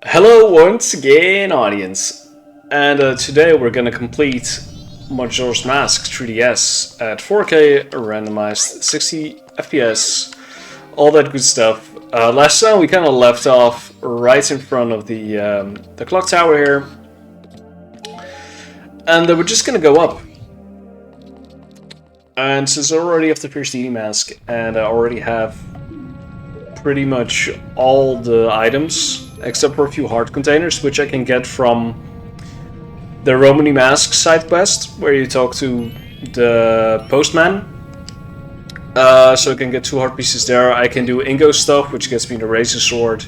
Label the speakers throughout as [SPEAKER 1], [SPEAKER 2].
[SPEAKER 1] Hello once again, audience, and today we're gonna complete Majora's Mask 3DS at 4K, randomized, 60 FPS, all that good stuff. Last time we kind of left off right in front of the clock tower here, and we're just gonna go up. And since I already have the Pierce DD mask, and I already have pretty much all the items, except for a few heart containers, which I can get from the Romany Mask side quest, where you talk to the postman. So I can get 2 heart pieces there. I can do Ingo stuff, which gets me the Razor Sword.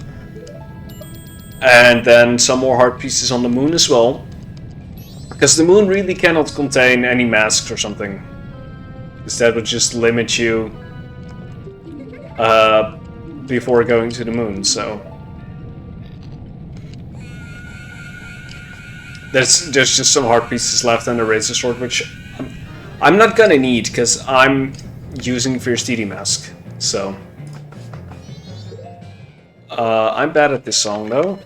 [SPEAKER 1] And then some more heart pieces on the moon as well. Because the moon really cannot contain any masks or something. Because that would just limit you before going to the moon, so... There's just some heart pieces left and a Razor Sword, which I'm not gonna need, because I'm using Fierce DD Mask, so... I'm bad at this song, though.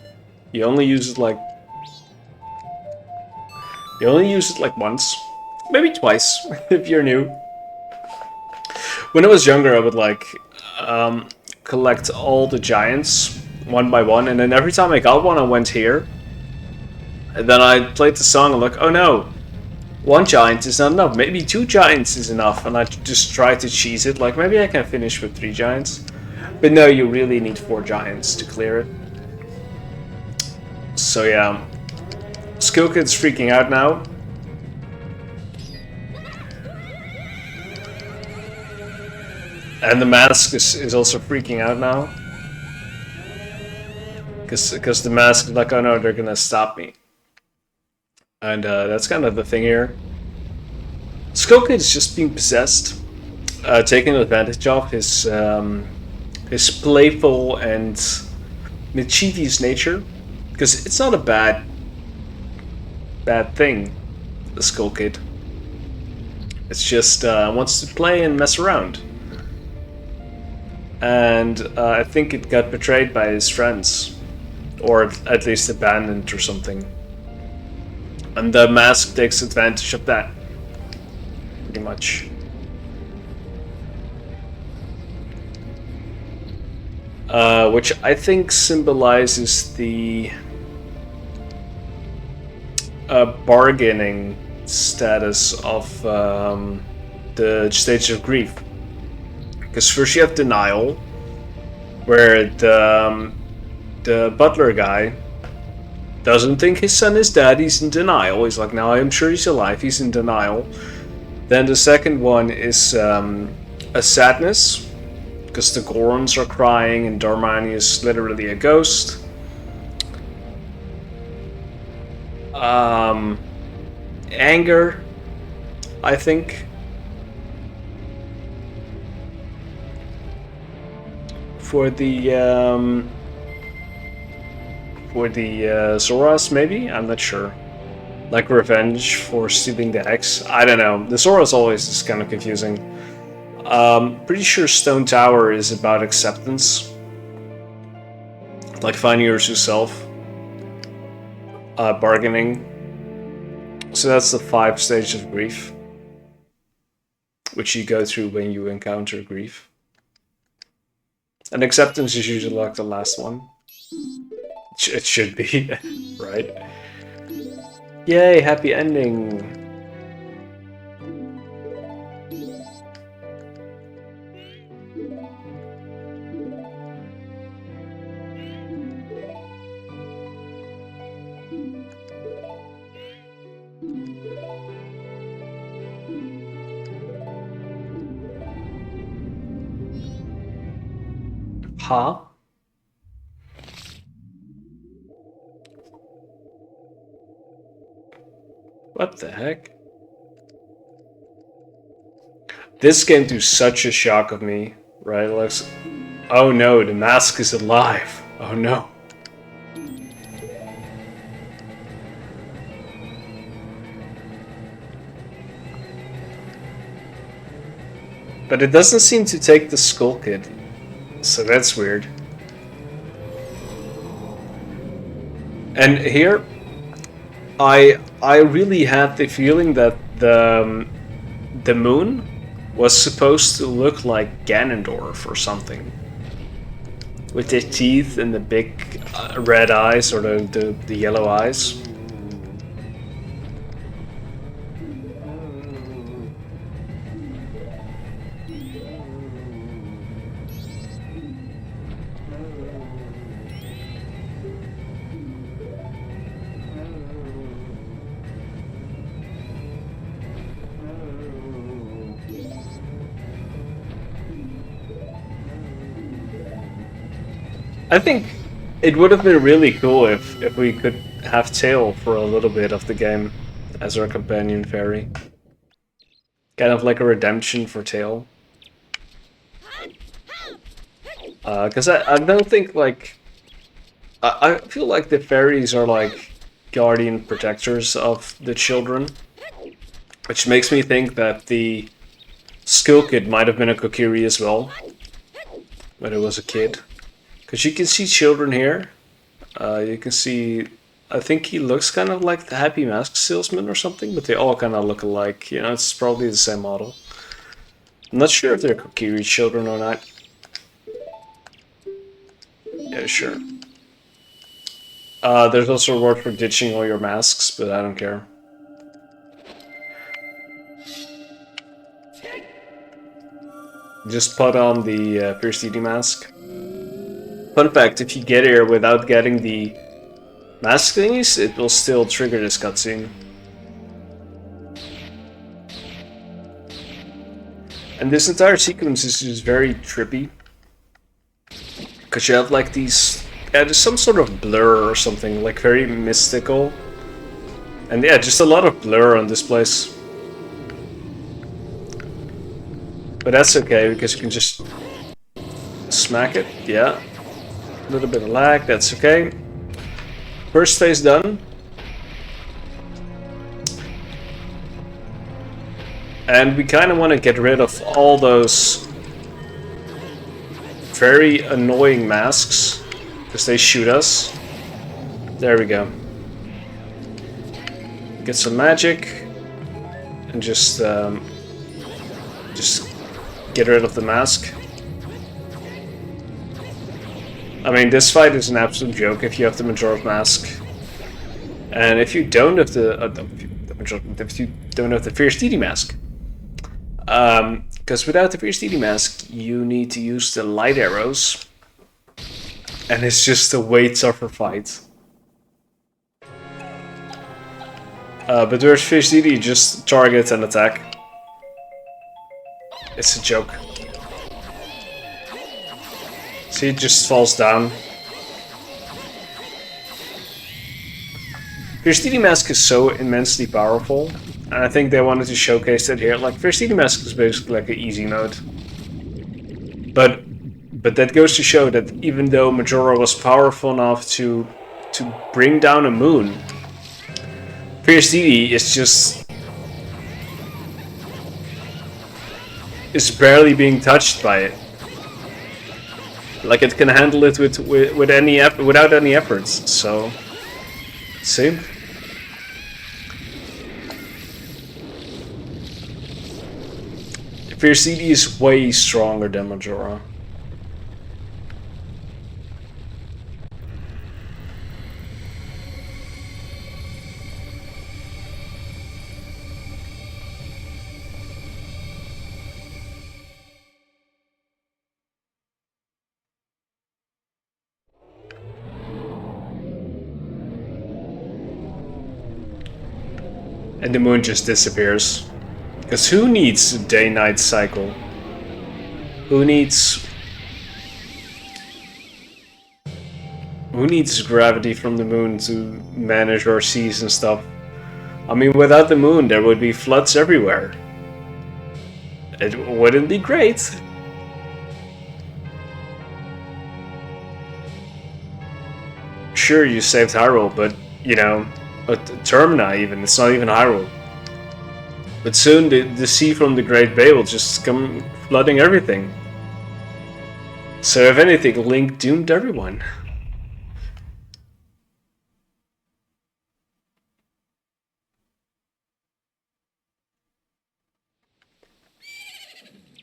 [SPEAKER 1] You only use it like... You only use it like once. Maybe twice, if you're new. When I was younger, I would like... collect all the giants, one by one, and then every time I got one, I went here. And then I played the song and like, oh no, 1 giant is not enough, maybe 2 giants is enough, and I just tried to cheese it, like maybe I can finish with 3 giants. But no, you really need 4 giants to clear it. So yeah, Skill Kid's freaking out now. And the mask is also freaking out now. Because the mask is like, oh no, they're gonna stop me. And that's kind of the thing here. Skull Kid is just being possessed, taking advantage of his playful and mischievous nature, because it's not a bad thing, the Skull Kid. It's just wants to play and mess around, and I think it got betrayed by his friends, or at least abandoned or something. And the mask takes advantage of that, pretty much. Which I think symbolizes the bargaining status of the stage of grief. Because first you have denial, where the butler guy doesn't think his son is dead, he's in denial. He's like, no, I'm sure he's alive, he's in denial. Then the second one is a sadness, because the Gorons are crying and Darmani is literally a ghost. Anger, I think. For the Zoras, maybe? I'm not sure. Like revenge for stealing the X? I don't know. The Zoras always is kind of confusing. Pretty sure Stone Tower is about acceptance. Like finding your true self. Bargaining. So that's the 5 stages of grief, which you go through when you encounter grief. And acceptance is usually like the last one. It should be, right? Yay, happy ending! Huh? What the heck? This came to such a shock of me, right, Alex? Oh no, the mask is alive. Oh no. But it doesn't seem to take the Skull Kid, so that's weird. And here, I really had the feeling that the moon was supposed to look like Ganondorf or something, with the teeth and the big red eyes, or the yellow eyes. I think it would have been really cool if we could have Tail for a little bit of the game as our companion fairy. Kind of like a redemption for Tail. Because I don't think, like... I feel like the fairies are like guardian protectors of the children. Which makes me think that the Skull Kid might have been a Kokiri as well. When it was a kid. Because you can see children here. You can see... I think he looks kind of like the Happy Mask salesman or something, but they all kind of look alike. You know, it's probably the same model. I'm not sure if they're Kokiri children or not. Yeah, sure. There's also a word for ditching all your masks, but I don't care. Just put on the Pierce DD mask. Fun fact, if you get here without getting the mask thingies, it will still trigger this cutscene. And this entire sequence is just very trippy. Because you have like these... Yeah, there's some sort of blur or something, like very mystical. And yeah, just a lot of blur on this place. But that's okay, because you can just smack it, yeah. A little bit of lag, that's okay. First phase done. And we kind of want to get rid of all those very annoying masks, because they shoot us. There we go. Get some magic, and just get rid of the mask. I mean, this fight is an absolute joke if you have the Majora mask, and if you don't have if you don't have the Fierce DD mask, because without the Fierce DD mask, you need to use the light arrows, and it's just a way tougher fight. But with Fierce DD, just target and attack. It's a joke. See, it just falls down. Fierce DD Mask is so immensely powerful, and I think they wanted to showcase that here. Like, Fierce DD Mask is basically like an easy mode. But that goes to show that even though Majora was powerful enough to bring down a moon, Fierce DD is just... is barely being touched by it. Like, it can handle it with any without any efforts. So, see. Fierce DD is way stronger than Majora. And the moon just disappears. Because who needs a day-night cycle? Who needs gravity from the moon to manage our seas and stuff? I mean, without the moon, there would be floods everywhere. It wouldn't be great. Sure, you saved Hyrule, but, you know, Termina even, it's not even Hyrule. But soon the sea from the Great Bay will just come flooding everything. So if anything, Link doomed everyone.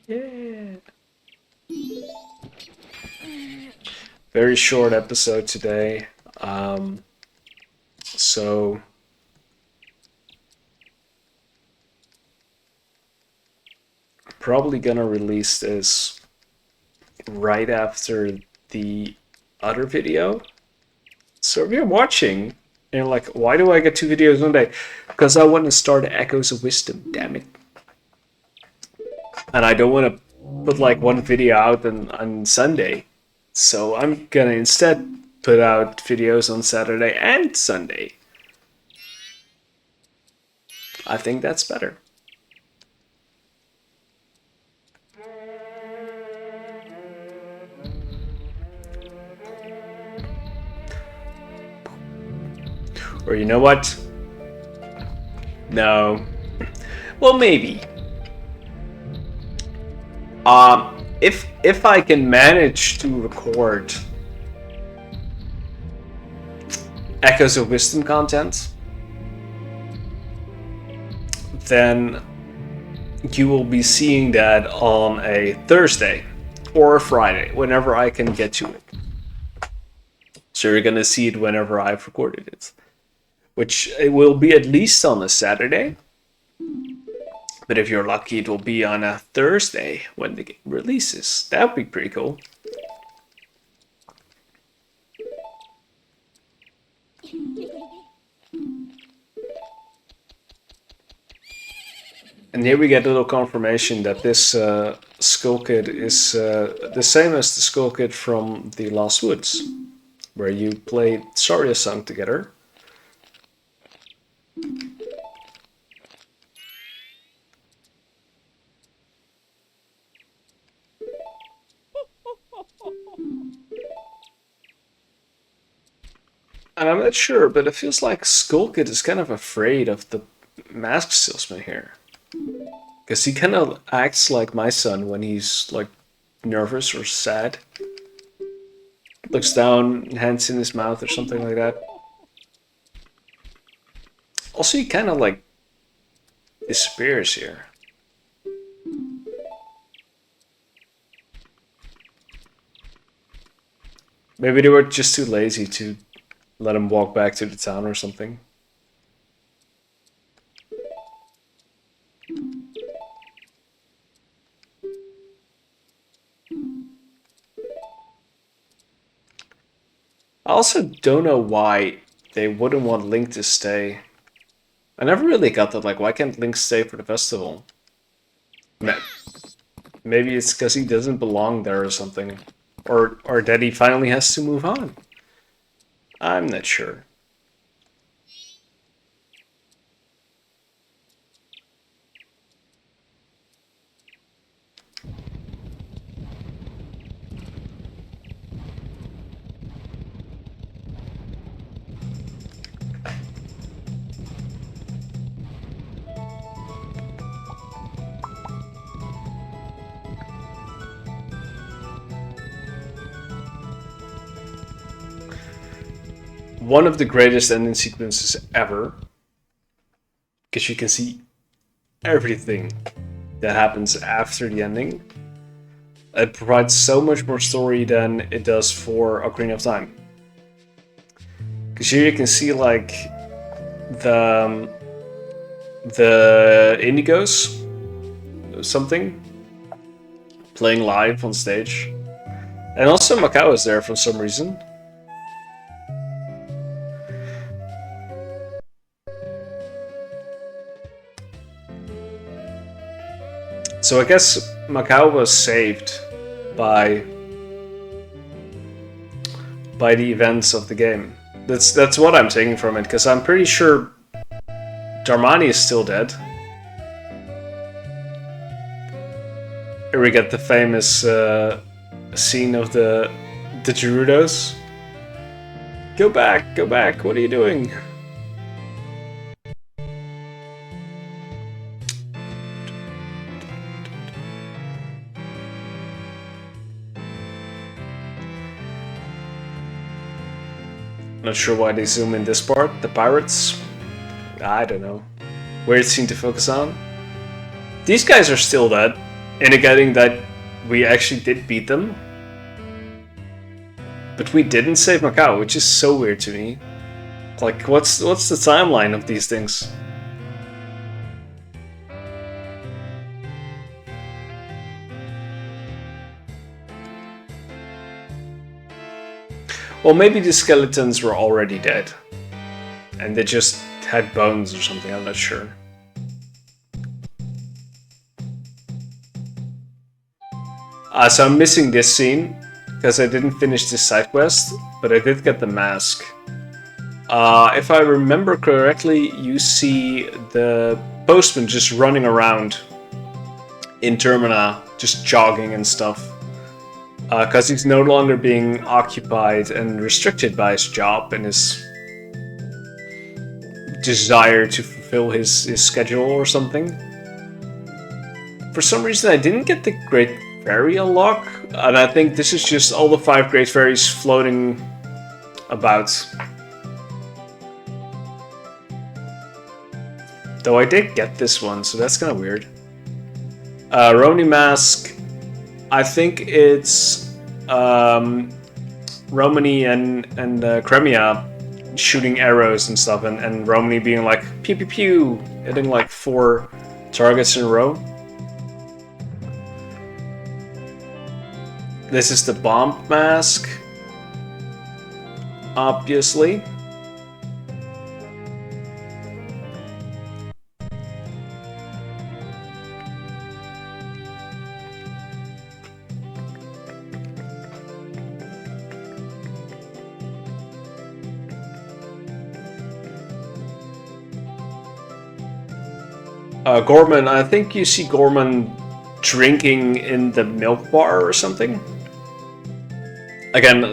[SPEAKER 1] Yeah. Very short episode today. So probably gonna release this right after the other video. So if you're watching and you're like, why do I get 2 videos one day? Because I want to start Echoes of Wisdom, damn it. And I don't want to put like 1 video out on Sunday. So I'm gonna instead put out videos on Saturday and Sunday. I think that's better. Or you know what? No. Well, maybe. If I can manage to record Echoes of Wisdom content, then you will be seeing that on a Thursday or a Friday, whenever I can get to it. So you're gonna see it whenever I've recorded it. Which it will be at least on a Saturday. But if you're lucky, it will be on a Thursday when the game releases. That would be pretty cool. And here we get a little confirmation that this skull kit is the same as the skull kit from The Lost Woods, where you played Saria song together. And I'm not sure, but it feels like Skullkid is kind of afraid of the mask salesman here. Because he kind of acts like my son when he's like nervous or sad. Looks down, hands in his mouth or something like that. Also, he kind of like disappears here. Maybe they were just too lazy to let him walk back to the town or something. I also don't know why they wouldn't want Link to stay. I never really got that, like, why can't Link stay for the festival? Maybe it's because he doesn't belong there or something. Or that he finally has to move on. I'm not sure. One of the greatest ending sequences ever, because you can see everything that happens after the ending. It provides so much more story than it does for Ocarina of Time. Because here you can see like the Indigos, something, playing live on stage. And also Macau is there for some reason. So I guess Macau was saved by the events of the game. That's what I'm taking from it, because I'm pretty sure Darmani is still dead. Here we get the famous scene of the Gerudos. Go back, what are you doing? Not sure why they zoom in this part. The pirates? I don't know. Weird scene to focus on. These guys are still dead. indicating that we actually did beat them. But we didn't save Macau, which is so weird to me. Like, what's the timeline of these things? Well, maybe the skeletons were already dead. And they just had bones or something, I'm not sure. So I'm missing this scene, because I didn't finish this side quest, but I did get the mask. If I remember correctly, you see the postman just running around in Termina, just jogging and stuff. Because he's no longer being occupied and restricted by his job and his desire to fulfill his schedule or something. For some reason I didn't get the Great Fairy unlock, and I think this is just all the 5 Great Fairies floating about. Though I did get this one, so that's kind of weird. Romney Mask, I think it's Romani and Cremia shooting arrows and stuff, and Romney being like pew pew pew, hitting like 4 targets in a row. This is the bomb mask, obviously. Gorman, I think you see Gorman drinking in the milk bar or something. Again,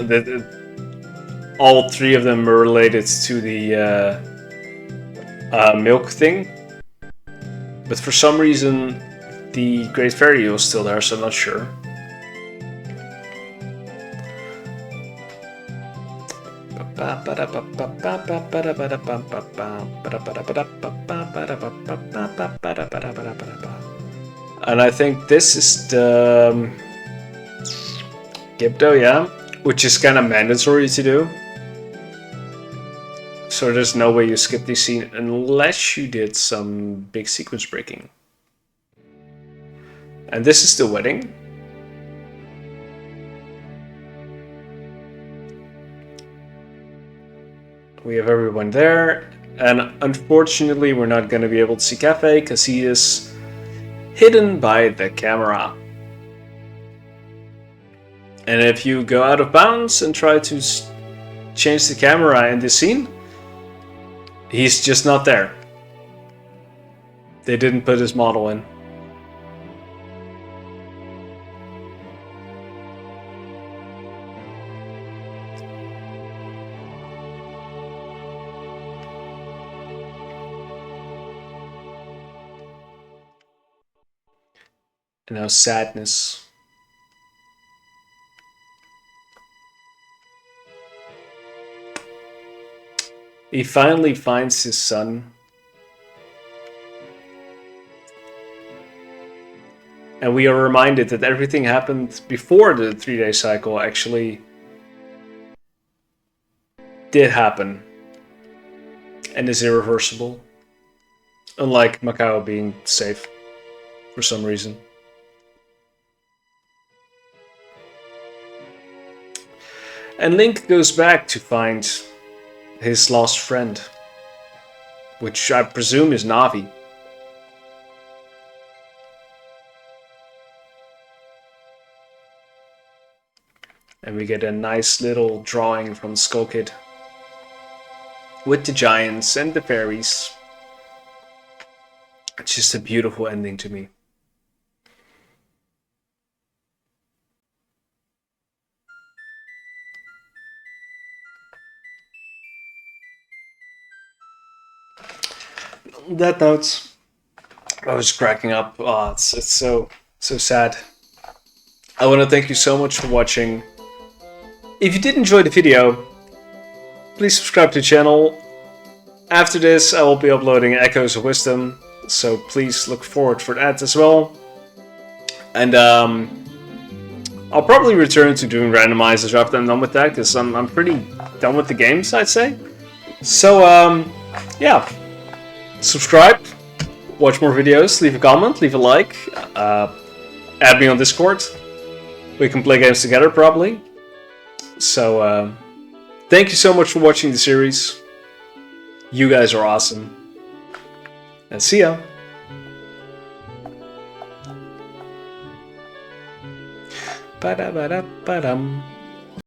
[SPEAKER 1] all 3 of them are related to the milk thing. But for some reason, the Great Fairy was still there, so I'm not sure. And I think this is the Gibdo, yeah, which is kind of mandatory to do. So there's no way you skip this scene unless you did some big sequence breaking. And this is the wedding. We have everyone there, and unfortunately we're not going to be able to see Cafe because he is hidden by the camera. And if you go out of bounds and try to change the camera in this scene, he's just not there. They didn't put his model in. And now sadness. He finally finds his son. And we are reminded that everything happened before the 3-day cycle actually did happen. And is irreversible. Unlike Macau being safe for some reason. And Link goes back to find his lost friend, which I presume is Navi. And we get a nice little drawing from Skull Kid with the giants and the fairies. It's just a beautiful ending to me. On that note, I was cracking up. Oh, it's so sad. I want to thank you so much for watching. If you did enjoy the video, please subscribe to the channel. After this, I will be uploading Echoes of Wisdom, so please look forward for that as well. And I'll probably return to doing randomizers after I'm done with that, because I'm pretty done with the games, I'd say. So, yeah. Subscribe, watch more videos, leave a comment, leave a like, add me on Discord. We can play games together, probably. So, thank you so much for watching the series. You guys are awesome. And see ya! Ba-da-ba-da-ba-dum.